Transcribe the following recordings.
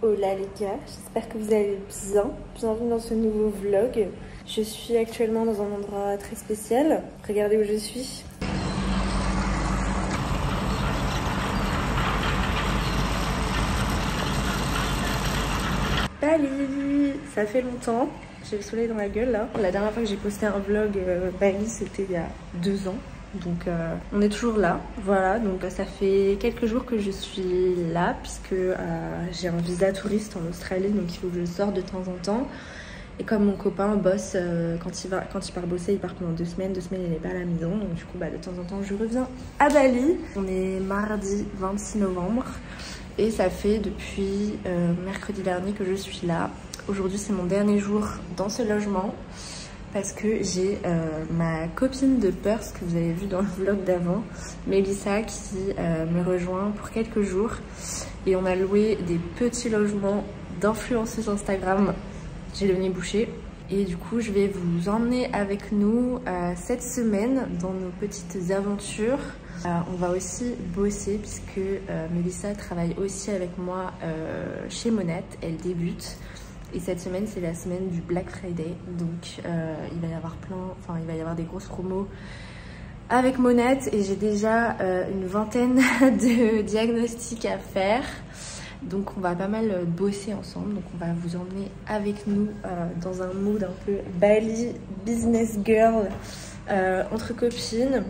Hola les gars, j'espère que vous allez bien. Bienvenue dans ce nouveau vlog. Je suis actuellement dans un endroit très spécial. Regardez où je suis. Bali, ça fait longtemps. J'ai le soleil dans la gueule là. La dernière fois que j'ai posté un vlog Bali, c'était il y a 2 ans. Donc on est toujours là, voilà, donc ça fait quelques jours que je suis là puisque j'ai un visa touriste en Australie, donc il faut que je sorte de temps en temps. Et comme mon copain bosse, quand il part bosser, il part pendant 2 semaines, il n'est pas à la maison, donc du coup de temps en temps je reviens à Bali. On est mardi 26 novembre et ça fait depuis mercredi dernier que je suis là. Aujourd'hui c'est mon dernier jour dans ce logement. Parce que j'ai ma copine de Perth que vous avez vu dans le vlog d'avant, Mélissa, qui me rejoint pour quelques jours. Et on a loué des petits logements d'influenceuses Instagram. J'ai le nez bouché. Et du coup, je vais vous emmener avec nous cette semaine dans nos petites aventures. On va aussi bosser puisque Mélissa travaille aussi avec moi chez Monette. Elle débute. Et cette semaine, c'est la semaine du Black Friday, donc il va y avoir il va y avoir des grosses promos avec Monette et j'ai déjà une vingtaine de diagnostics à faire. Donc on va pas mal bosser ensemble, donc on va vous emmener avec nous dans un mood un peu Bali, business girl, entre copines.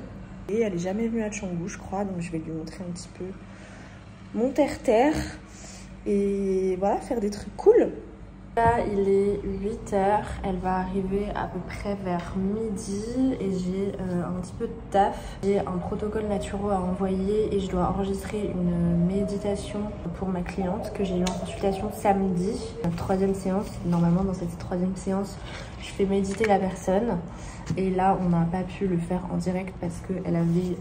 Et elle est jamais venue à Canggu, je crois, donc je vais lui montrer un petit peu mon terre-terre et voilà, faire des trucs cool. Là, il est 8h, elle va arriver à peu près vers midi et j'ai un petit peu de taf. J'ai un protocole naturo à envoyer et je dois enregistrer une méditation pour ma cliente que j'ai eu en consultation samedi. La 3e séance, normalement dans cette 3e séance, je fais méditer la personne. Et là, on n'a pas pu le faire en direct parce qu'elle avait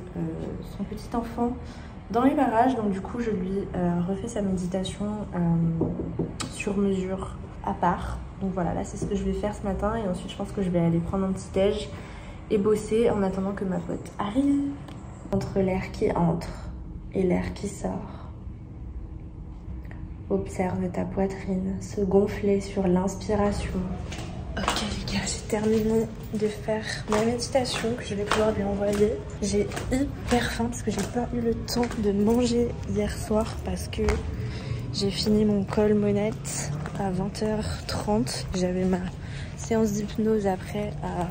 son petit enfant dans les parages. Donc du coup, je lui refais sa méditation sur mesure. À part. Donc voilà, là c'est ce que je vais faire ce matin et ensuite je pense que je vais aller prendre un petit déj et bosser en attendant que ma pote arrive. Entre l'air qui entre et l'air qui sort, observe ta poitrine se gonfler sur l'inspiration. Ok les gars, j'ai terminé de faire ma méditation que je vais pouvoir lui envoyer. J'ai hyper faim parce que j'ai pas eu le temps de manger hier soir parce que j'ai fini mon call Monette à 20h30. J'avais ma séance d'hypnose après à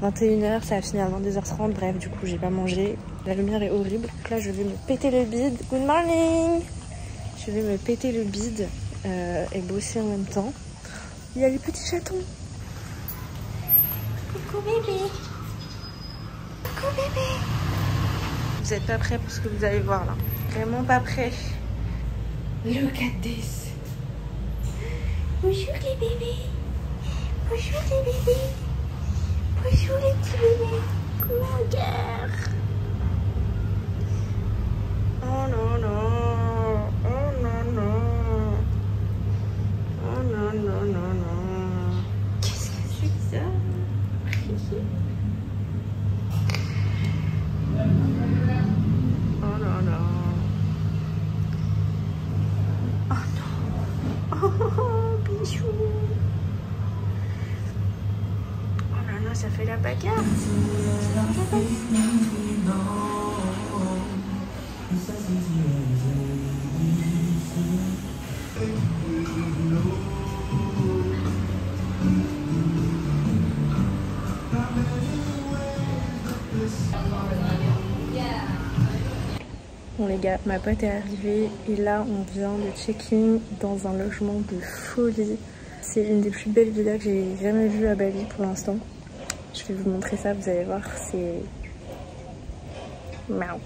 21h. Ça a fini à 22h30. Bref, du coup, j'ai pas mangé. La lumière est horrible. Donc là, je vais me péter le bide. Good morning! Je vais me péter le bide et bosser en même temps. Il y a les petits chatons. Coucou bébé! Coucou bébé! Vous êtes pas prêts pour ce que vous allez voir là. Vraiment pas prêts. Look at this. Bonjour les bébés. Bonjour les bébés. Bonjour les petits bébés. Mon cœur. Oh non non. Oh non non. Oh non non non non. Qu'est-ce que c'est que ça? Oh non non. Oh non. Oh bichou. Oh là là, ça fait la bagarre. Bon les gars, ma pote est arrivée et là on vient de check-in dans un logement de folie. C'est une des plus belles villas que j'ai jamais vues à Bali pour l'instant. Je vais vous montrer ça, vous allez voir, c'est... Miaou.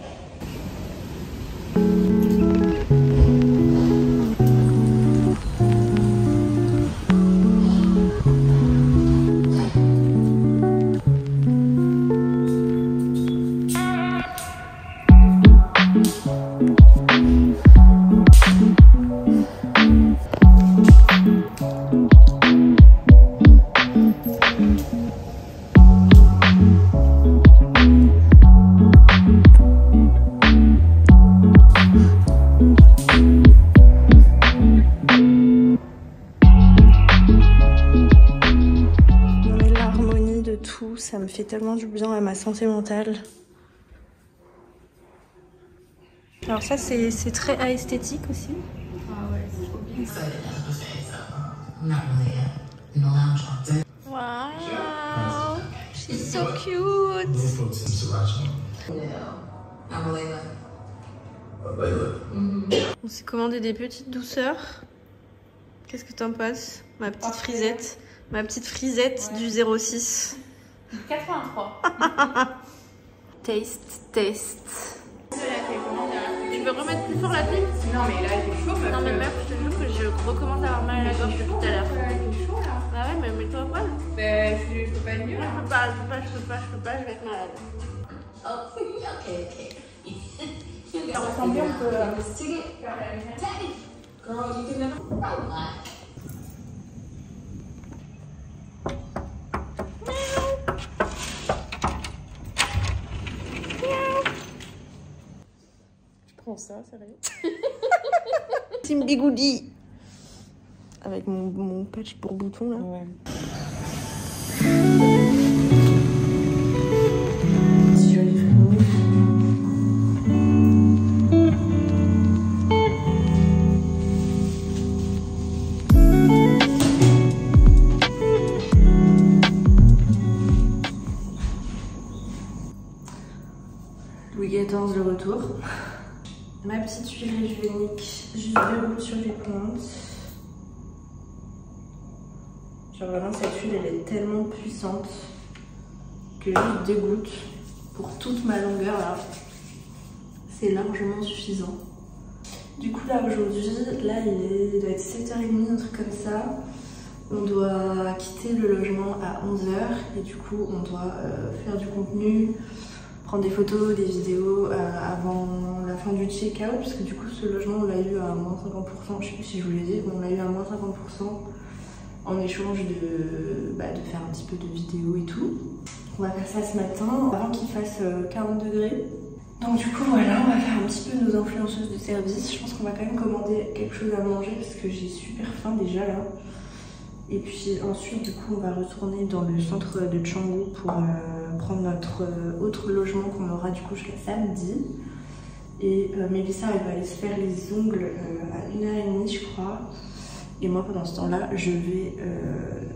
Ça me fait tellement du bien à ma santé mentale. Alors ça c'est très esthétique aussi. Ah ouais, c'est trop bien. Wow, she's so cute. On s'est commandé des petites douceurs. Qu'est-ce que t'en penses? Ma petite frisette. Ma petite frisette du 06. 83. Taste. Tu veux remettre plus fort la pile? Non mais là il fait chaud. Non mais meuf, je te jure que je recommence à avoir mal à la gorge depuis tout à l'heure. Il fait chaud là. Ah ouais mais mets-toi à poil. Ben je peux pas être mieux. Je peux pas, je vais être malade. Ok. Ça ressemble bien un peu. Ça, sérieux. Team Bigoudi. Avec mon patch pour bouton là. Ouais. Joli frémou. Louis XIV de retour. Ma petite huile hygiénique, juste 2 gouttes sur les pointes. Genre vraiment cette huile elle est tellement puissante que juste 2 gouttes pour toute ma longueur là, c'est largement suffisant. Du coup là aujourd'hui, là il doit être 7h30, un truc comme ça. On doit quitter le logement à 11h et du coup on doit faire du contenu, prendre des photos, des vidéos avant la fin du check-out, parce que du coup ce logement on l'a eu à moins 50%, je sais plus si je vous l'ai dit, on l'a eu à moins 50% en échange de faire un petit peu de vidéos et tout. On va faire ça ce matin, avant qu'il fasse 40 degrés. Donc du coup voilà, on va faire un petit peu nos influenceuses de service. Je pense qu'on va quand même commander quelque chose à manger parce que j'ai super faim déjà là. Et puis ensuite du coup on va retourner dans le centre de Canggu pour prendre notre autre logement qu'on aura du coup jusqu'à samedi. Et Mélissa elle va aller se faire les ongles à 1h30 je crois. Et moi pendant ce temps là je vais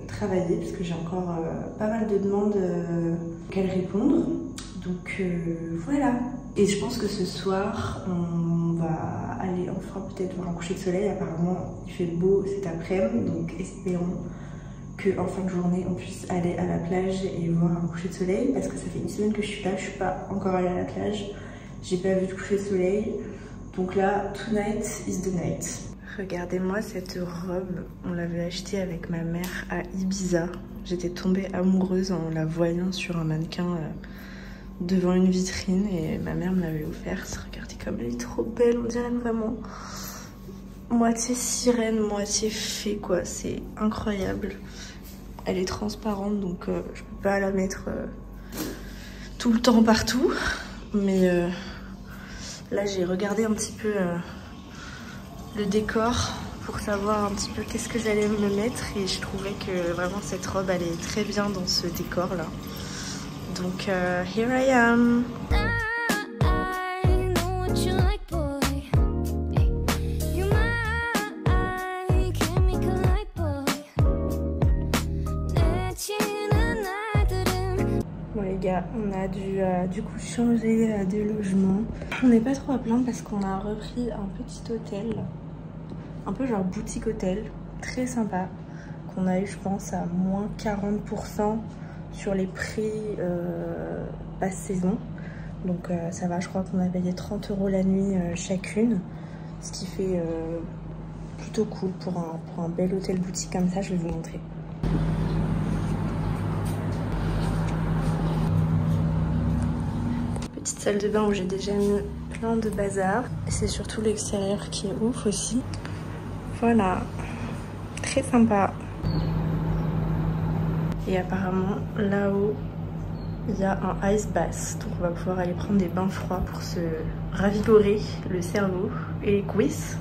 travailler parce que j'ai encore pas mal de demandes qu'elle répondre. Donc voilà. Et je pense que ce soir on va aller enfin peut-être voir un coucher de soleil. Apparemment il fait beau cet après-midi, donc espérons qu'en fin de journée on puisse aller à la plage et voir un coucher de soleil, parce que ça fait une semaine que je suis là, je suis pas encore allée à la plage, j'ai pas vu de coucher de soleil. Donc là, tonight is the night. Regardez-moi cette robe, on l'avait achetée avec ma mère à Ibiza. J'étais tombée amoureuse en la voyant sur un mannequin devant une vitrine et ma mère me l'avait offerte. Regardez comme elle est trop belle, on dirait vraiment moitié sirène, moitié fée quoi, c'est incroyable. Elle est transparente donc je peux pas la mettre tout le temps partout, mais là j'ai regardé un petit peu le décor pour savoir un petit peu qu'est-ce que j'allais me mettre et je trouvais que vraiment cette robe allait très bien dans ce décor là. Donc here I am. Bon les gars, on a dû du coup changer de logement. On n'est pas trop à plaindre parce qu'on a repris un petit hôtel, un peu genre boutique hôtel, très sympa, qu'on a eu je pense à moins 40% sur les prix basse saison. Donc ça va, je crois qu'on a payé 30 € la nuit chacune, ce qui fait plutôt cool pour un bel hôtel boutique comme ça. Je vais vous montrer. Petite salle de bain où j'ai déjà mis plein de bazar. Et c'est surtout l'extérieur qui est ouf aussi. Voilà, très sympa. Et apparemment là-haut il y a un ice bath, donc on va pouvoir aller prendre des bains froids pour se ravigorer le cerveau et les cuisses.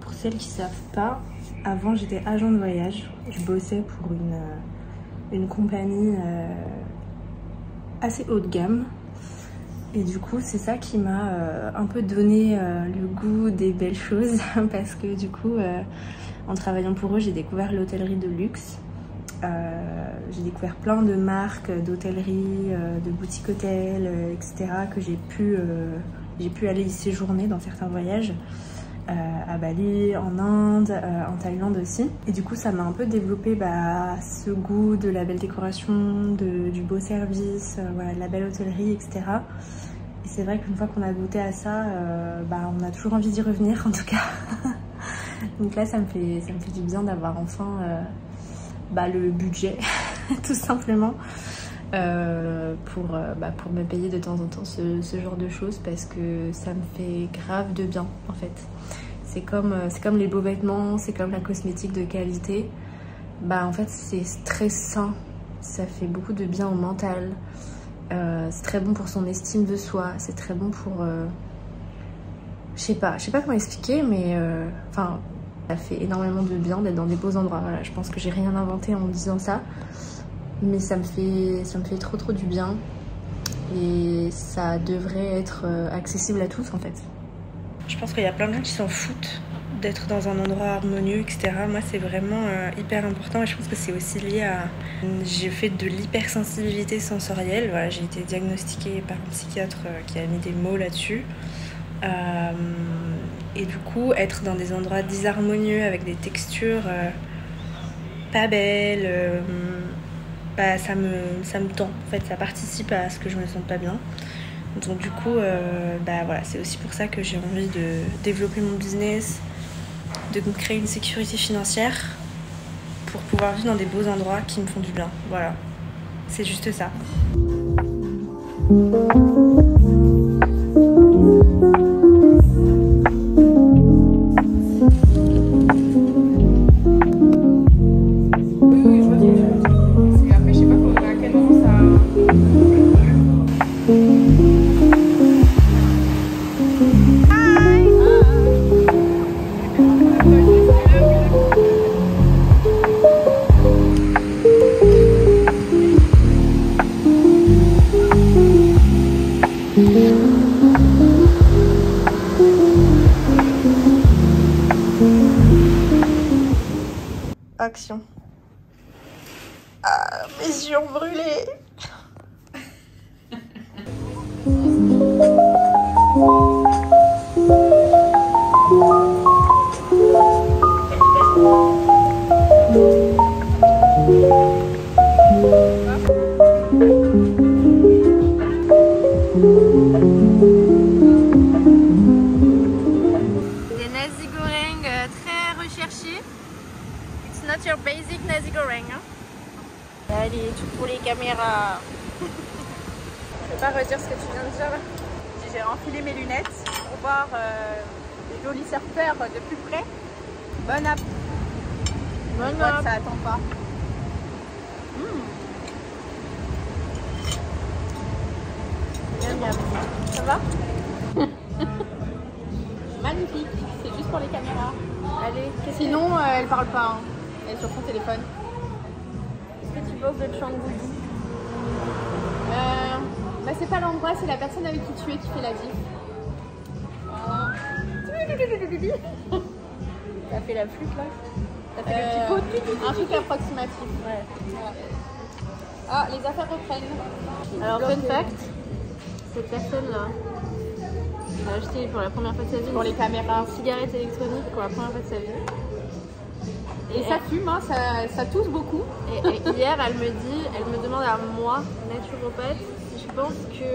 Pour celles qui savent pas, avant j'étais agent de voyage, je bossais pour une compagnie assez haut de gamme. Et du coup, c'est ça qui m'a un peu donné le goût des belles choses parce que du coup, en travaillant pour eux, j'ai découvert l'hôtellerie de luxe. J'ai découvert plein de marques d'hôtellerie, de boutiques hôtels, etc. que j'ai pu aller y séjourner dans certains voyages. À Bali, en Inde, en Thaïlande aussi. Et du coup, ça m'a un peu développé ce goût de la belle décoration, du beau service, voilà, de la belle hôtellerie, etc. Et c'est vrai qu'une fois qu'on a goûté à ça, on a toujours envie d'y revenir en tout cas. Donc là, ça me fait du bien d'avoir enfin le budget, tout simplement, pour me payer de temps en temps ce genre de choses parce que ça me fait grave de bien en fait. C'est comme les beaux vêtements, c'est comme la cosmétique de qualité. En fait c'est très sain, ça fait beaucoup de bien au mental. C'est très bon pour son estime de soi, c'est très bon pour... je sais pas comment expliquer, mais ça fait énormément de bien d'être dans des beaux endroits. Voilà, je pense que j'ai rien inventé en disant ça, mais ça me fait trop du bien et ça devrait être accessible à tous en fait. Je pense qu'il y a plein de gens qui s'en foutent d'être dans un endroit harmonieux, etc. Moi, c'est vraiment hyper important et je pense que c'est aussi lié à... J'ai fait de l'hypersensibilité sensorielle. Voilà, j'ai été diagnostiquée par un psychiatre qui a mis des mots là-dessus. Et du coup, être dans des endroits disharmonieux avec des textures pas belles, ça me tend. En fait, ça participe à ce que je me sente pas bien. Donc du coup, voilà, c'est aussi pour ça que j'ai envie de développer mon business, de créer une sécurité financière pour pouvoir vivre dans des beaux endroits qui me font du bien. Voilà, c'est juste ça. Action. Ah, mes yeux ont brûlé. Des nasi goreng très recherchés. It's not your basic nasi goreng. Hein. Allez, tout pour les caméras. Je vais pas redire ce que tu viens de dire. J'ai enfilé mes lunettes pour voir les jolis surfeurs de plus près. Bon app. Bon app. Ça attend pas. Ça va? Magnifique, c'est juste pour les caméras. Allez, sinon elle parle pas, hein. Elle est sur son téléphone. Qu'est-ce que tu penses de Canggu? C'est pas l'endroit, c'est la personne avec qui tu es qui fait la vie. T'as fait la flûte là? T'as fait le petit pot? Un truc approximatif. Ouais. Voilà. Ah, les affaires reprennent. Alors, fun fact, cette personne-là a acheté pour la première fois de sa vie pour les caméras une cigarette électronique pour la première fois de sa vie. Et ça fume, hein, ça tousse beaucoup. Et hier, elle me demande à moi, naturopathe, si je pense que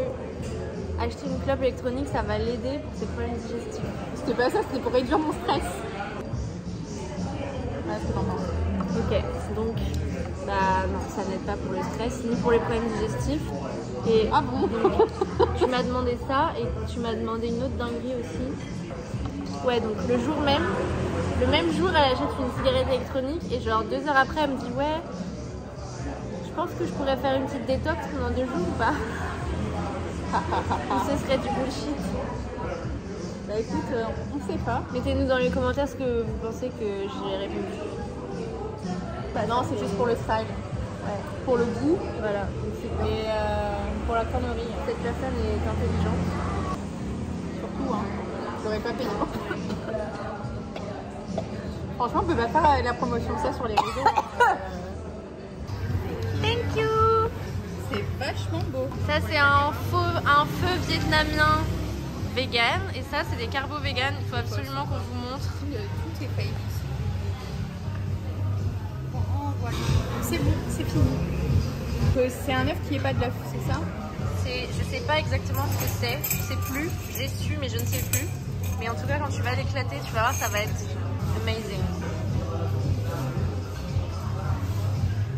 acheter une clope électronique, ça va l'aider pour ses problèmes digestifs. C'était pas ça, c'était pour réduire mon stress. Ouais, c'est normal. Ok, donc, non, ça n'aide pas pour le stress, ni pour les problèmes digestifs. Et ah bon, donc, tu m'as demandé ça et tu m'as demandé une autre dinguerie aussi. Ouais, donc le même jour, elle achète une cigarette électronique et genre 2 heures après, elle me dit ouais, je pense que je pourrais faire une petite détox pendant 2 jours ou pas. Ou ce serait du bullshit. Bah écoute, on sait pas. Mettez-nous dans les commentaires ce que vous pensez que j'ai répondu. Bah non, c'est juste pour le style. pour le goût Voilà. et pour la connerie. Cette personne est intelligente. Surtout, hein. Je l'aurais pas payé. Franchement, on peut pas faire la promotion de ça sur les réseaux. Thank you. C'est vachement beau. Ça c'est un feu vietnamien vegan et ça c'est des carbos vegan. Il faut absolument qu'on vous montre. Tout est fait ici. Oh, voilà. C'est bon, c'est fini. C'est un œuf qui est pas de l'œuf, c'est ça? Je sais pas exactement ce que c'est. Je sais plus. J'ai su mais je ne sais plus. Mais en tout cas quand tu vas l'éclater, tu vas voir, ça va être amazing.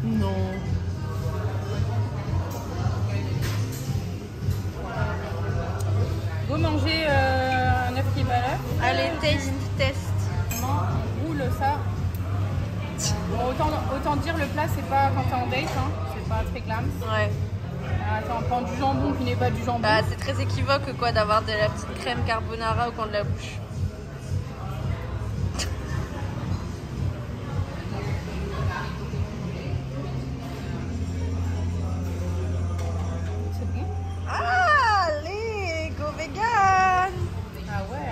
Non. Go manger un œuf qui est pas là. Allez, taste, test. Non, roule ça. Bon, autant dire le plat c'est pas quand t'es en date, hein. C'est pas très glam. Ouais. Attends, prends du jambon qui n'est pas du jambon. Bah, c'est très équivoque quoi d'avoir de la petite crème carbonara au coin de la bouche. C'est bon? Ah, allez, go vegan. Ah ouais.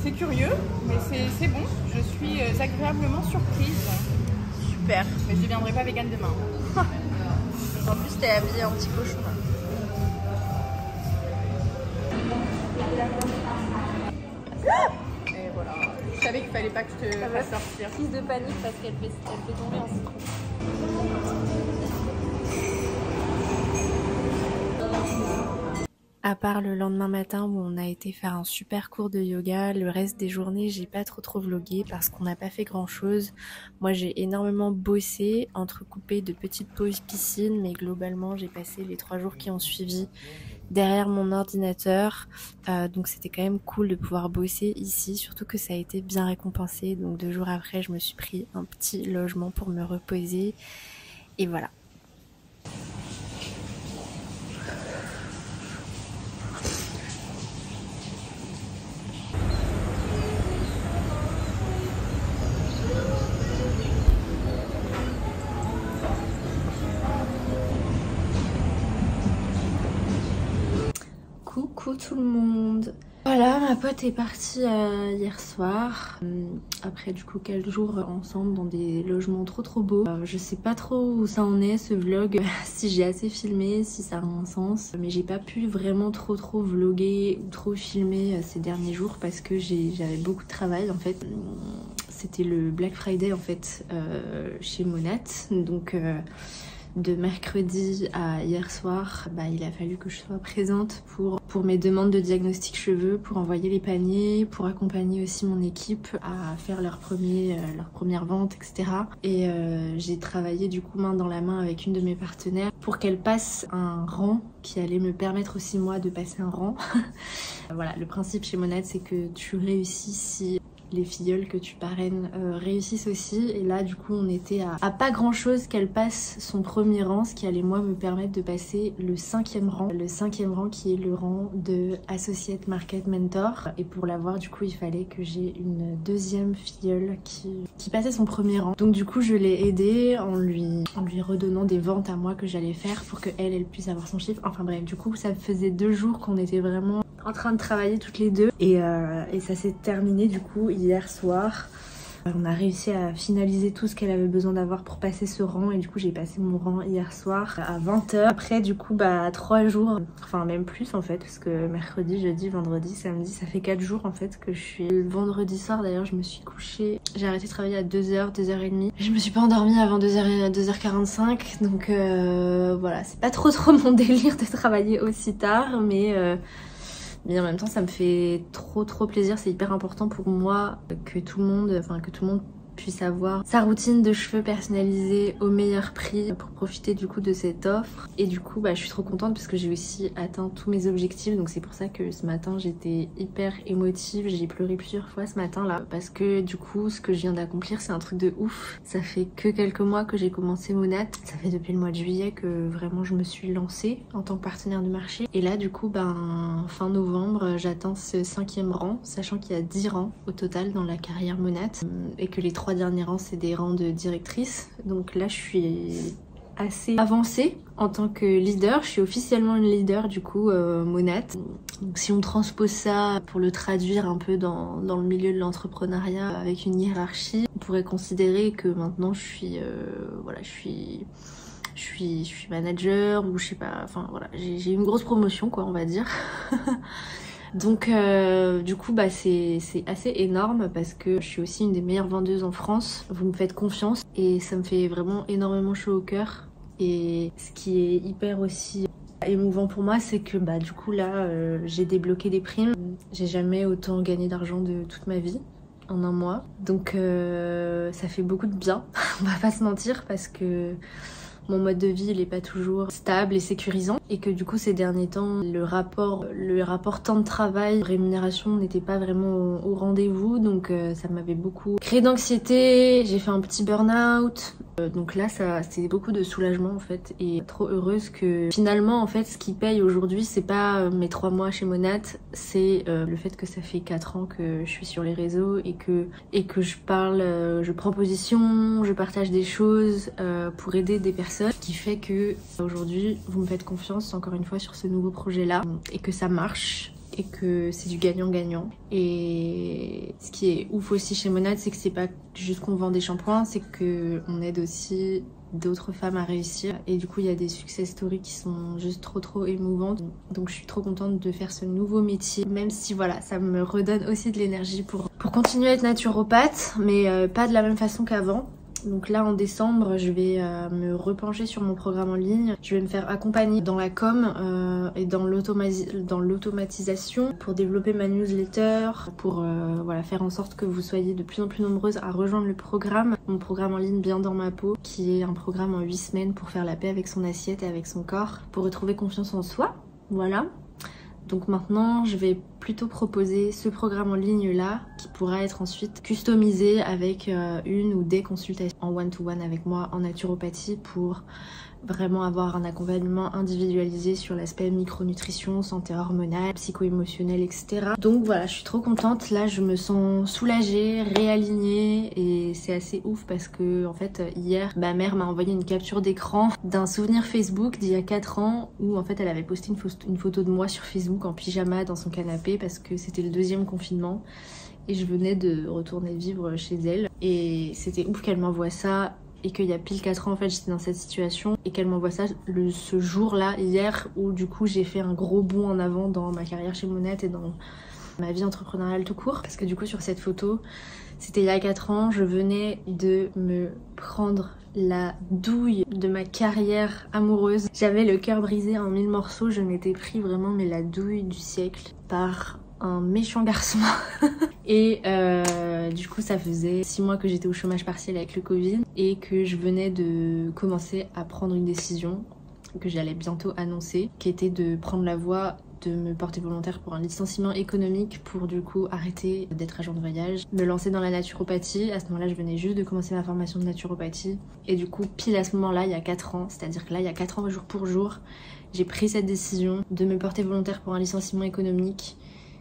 C'est curieux, mais c'est bon. Je suis agréablement surprise. Super. Mais je ne deviendrai pas vegan demain. En plus, t'es habillée en petit cochon. Là. Et voilà. Je savais qu'il fallait pas que je te fasse sortir. Crise de panique parce qu'elle fait tomber en citron. À part le lendemain matin où on a été faire un super cours de yoga, le reste des journées j'ai pas trop vlogué parce qu'on n'a pas fait grand chose. Moi j'ai énormément bossé, entrecoupé de petites pauses piscine, mais globalement j'ai passé les 3 jours qui ont suivi derrière mon ordinateur. Donc c'était quand même cool de pouvoir bosser ici, surtout que ça a été bien récompensé. Donc 2 jours après je me suis pris un petit logement pour me reposer et voilà. Coucou tout le monde. Voilà, ma pote est partie hier soir. Après du coup quelques jours ensemble dans des logements trop beaux. Je sais pas trop où ça en est ce vlog, si j'ai assez filmé, si ça a un sens. Mais j'ai pas pu vraiment trop vlogger ou trop filmer ces derniers jours parce que j'avais beaucoup de travail en fait. C'était le Black Friday en fait chez Monat. Donc de mercredi à hier soir, il a fallu que je sois présente pour mes demandes de diagnostic cheveux, pour envoyer les paniers, pour accompagner aussi mon équipe à faire leur première vente, etc. Et j'ai travaillé du coup main dans la main avec une de mes partenaires pour qu'elle passe un rang qui allait me permettre aussi moi de passer un rang. Voilà, le principe chez Monat c'est que tu réussis si les filleuls que tu parraines réussissent aussi. Et là du coup on était à pas grand chose qu'elle passe son premier rang, ce qui allait moi me permettre de passer le 5e rang. Le 5e rang qui est le rang de Associate Market Mentor. Et pour l'avoir du coup il fallait que j'ai une deuxième filleule qui passait son premier rang. Donc du coup je l'ai aidée en lui redonnant des ventes à moi que j'allais faire pour qu'elle puisse avoir son chiffre. Enfin bref, du coup ça faisait 2 jours qu'on était vraiment en train de travailler toutes les deux et ça s'est terminé du coup hier soir. On a réussi à finaliser tout ce qu'elle avait besoin d'avoir pour passer ce rang et du coup j'ai passé mon rang hier soir à 20 h. Après du coup 3 jours, enfin même plus en fait, parce que mercredi, jeudi, vendredi, samedi, ça fait 4 jours en fait que je suis. Le vendredi soir d'ailleurs je me suis couchée, j'ai arrêté de travailler à 2h, 2h30. Je me suis pas endormie avant 2h45 donc voilà, c'est pas trop mon délire de travailler aussi tard mais en même temps ça me fait trop plaisir, c'est hyper important pour moi que tout le monde puisse avoir sa routine de cheveux personnalisée au meilleur prix pour profiter du coup de cette offre. Et du coup je suis trop contente parce que j'ai aussi atteint tous mes objectifs, donc c'est pour ça que ce matin j'étais hyper émotive, j'ai pleuré plusieurs fois ce matin là parce que du coup ce que je viens d'accomplir c'est un truc de ouf. Ça fait que quelques mois que j'ai commencé Monat, ça fait depuis le mois de juillet que vraiment je me suis lancée en tant que partenaire de marché et là du coup fin novembre j'atteins ce 5e rang, sachant qu'il y a 10 rangs au total dans la carrière Monat et que les 3 3 derniers rangs c'est des rangs de directrice. Donc là je suis assez avancée en tant que leader. Je suis officiellement une leader du coup Monat. Donc si on transpose ça pour le traduire un peu dans le milieu de l'entrepreneuriat avec une hiérarchie, on pourrait considérer que maintenant je suis voilà, je suis manager ou je sais pas, enfin voilà, j'ai une grosse promotion quoi on va dire. Donc du coup bah c'est assez énorme parce que je suis aussi une des meilleures vendeuses en France. Vous me faites confiance et ça me fait vraiment énormément chaud au cœur. Et ce qui est hyper aussi émouvant pour moi, c'est que bah du coup là j'ai débloqué des primes. J'ai jamais autant gagné d'argent de toute ma vie en un mois. Donc ça fait beaucoup de bien, on va pas se mentir, parce que mon mode de vie il est pas toujours stable et sécurisant et que du coup ces derniers temps le rapport temps de travail rémunération n'était pas vraiment au rendez-vous, donc ça m'avait beaucoup créé d'anxiété. J'ai fait un petit burn-out, donc là ça c'est beaucoup de soulagement en fait, et trop heureuse que finalement en fait ce qui paye aujourd'hui c'est pas mes 3 mois chez Monat, c'est le fait que ça fait 4 ans que je suis sur les réseaux et que je parle, je prends position, je partage des choses pour aider des personnes, qui fait que aujourd'hui vous me faites confiance encore une fois sur ce nouveau projet là et que ça marche et que c'est du gagnant-gagnant. Et ce qui est ouf aussi chez Monat, c'est que c'est pas juste qu'on vend des shampoings, c'est que on aide aussi d'autres femmes à réussir, et du coup il y a des success stories qui sont juste trop émouvantes. Donc je suis trop contente de faire ce nouveau métier, même si voilà ça me redonne aussi de l'énergie pour continuer à être naturopathe, mais pas de la même façon qu'avant. Donc là en décembre je vais me repencher sur mon programme en ligne. Je vais me faire accompagner dans la com et dans l'automatisation pour développer ma newsletter, pour voilà, faire en sorte que vous soyez de plus en plus nombreuses à rejoindre le programme. Mon programme en ligne Bien dans ma peau, qui est un programme en 8 semaines pour faire la paix avec son assiette et avec son corps, pour retrouver confiance en soi. Voilà. Donc maintenant je vais plutôt proposer ce programme en ligne là qui pourra être ensuite customisé avec une ou des consultations en one-to-one avec moi en naturopathie pour vraiment avoir un accompagnement individualisé sur l'aspect micronutrition, santé hormonale, psycho-émotionnelle, etc. Donc voilà, je suis trop contente. Là, je me sens soulagée, réalignée, et c'est assez ouf parce que en fait hier, ma mère m'a envoyé une capture d'écran d'un souvenir Facebook d'il y a 4 ans où en fait elle avait posté une photo de moi sur Facebook en pyjama dans son canapé parce que c'était le 2e confinement et je venais de retourner vivre chez elle, et c'était ouf qu'elle m'envoie ça. Et qu'il y a pile 4 ans en fait j'étais dans cette situation et qu'elle m'envoie ça ce jour-là, hier, où du coup j'ai fait un gros bond en avant dans ma carrière chez Monat et dans ma vie entrepreneuriale tout court. Parce que du coup sur cette photo, c'était il y a 4 ans, je venais de me prendre la douille de ma carrière amoureuse. J'avais le cœur brisé en 1000 morceaux, je m'étais pris vraiment mais la douille du siècle par un méchant garçon. Et du coup ça faisait 6 mois que j'étais au chômage partiel avec le Covid et que je venais de commencer à prendre une décision que j'allais bientôt annoncer, qui était de prendre la voie de me porter volontaire pour un licenciement économique pour du coup arrêter d'être agent de voyage, me lancer dans la naturopathie. À ce moment-là je venais juste de commencer ma formation de naturopathie et du coup pile à ce moment-là il y a 4 ans, c'est-à-dire que là il y a 4 ans jour pour jour, j'ai pris cette décision de me porter volontaire pour un licenciement économique,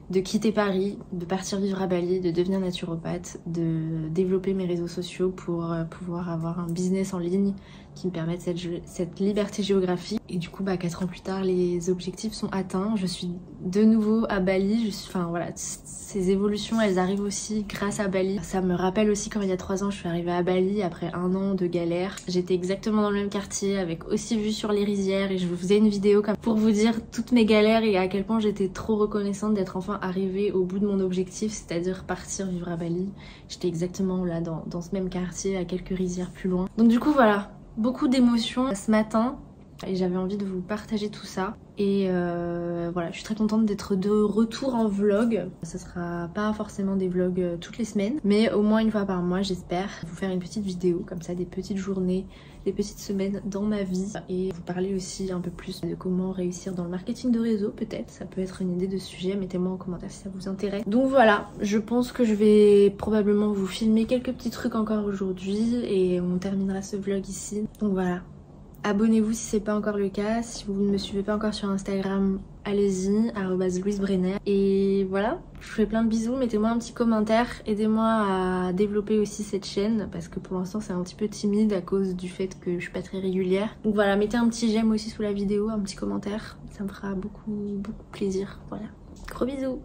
de quitter Paris, de partir vivre à Bali, de devenir naturopathe, de développer mes réseaux sociaux pour pouvoir avoir un business en ligne qui me permette cette liberté géographique. Et du coup 4 ans plus tard les objectifs sont atteints, je suis de nouveau à Bali, enfin voilà, ces évolutions elles arrivent aussi grâce à Bali. Ça me rappelle aussi quand il y a 3 ans je suis arrivée à Bali après 1 an de galère. J'étais exactement dans le même quartier avec aussi vue sur les rizières et je vous faisais une vidéo comme pour vous dire toutes mes galères et à quel point j'étais trop reconnaissante d'être enfin arrivée au bout de mon objectif, c'est-à-dire partir vivre à Bali. J'étais exactement là dans ce même quartier à quelques rizières plus loin. Donc du coup voilà, beaucoup d'émotions ce matin et j'avais envie de vous partager tout ça. Et voilà, je suis très contente d'être de retour en vlog. Ce sera pas forcément des vlogs toutes les semaines, mais au moins une fois par mois j'espère vous faire une petite vidéo comme ça, des petites journées, des petites semaines dans ma vie, et vous parler aussi un peu plus de comment réussir dans le marketing de réseau. Peut-être ça peut être une idée de sujet, mettez-moi en commentaire si ça vous intéresse. Donc voilà, je pense que je vais probablement vous filmer quelques petits trucs encore aujourd'hui et on terminera ce vlog ici. Donc voilà, Abonnez-vous si c'est pas encore le cas. Si vous ne me suivez pas encore sur Instagram, allez-y, @LouiseBrenner. Et voilà, je vous fais plein de bisous. Mettez-moi un petit commentaire. Aidez-moi à développer aussi cette chaîne parce que pour l'instant c'est un petit peu timide à cause du fait que je suis pas très régulière. Donc voilà, mettez un petit j'aime aussi sous la vidéo, un petit commentaire. Ça me fera beaucoup plaisir. Voilà, gros bisous.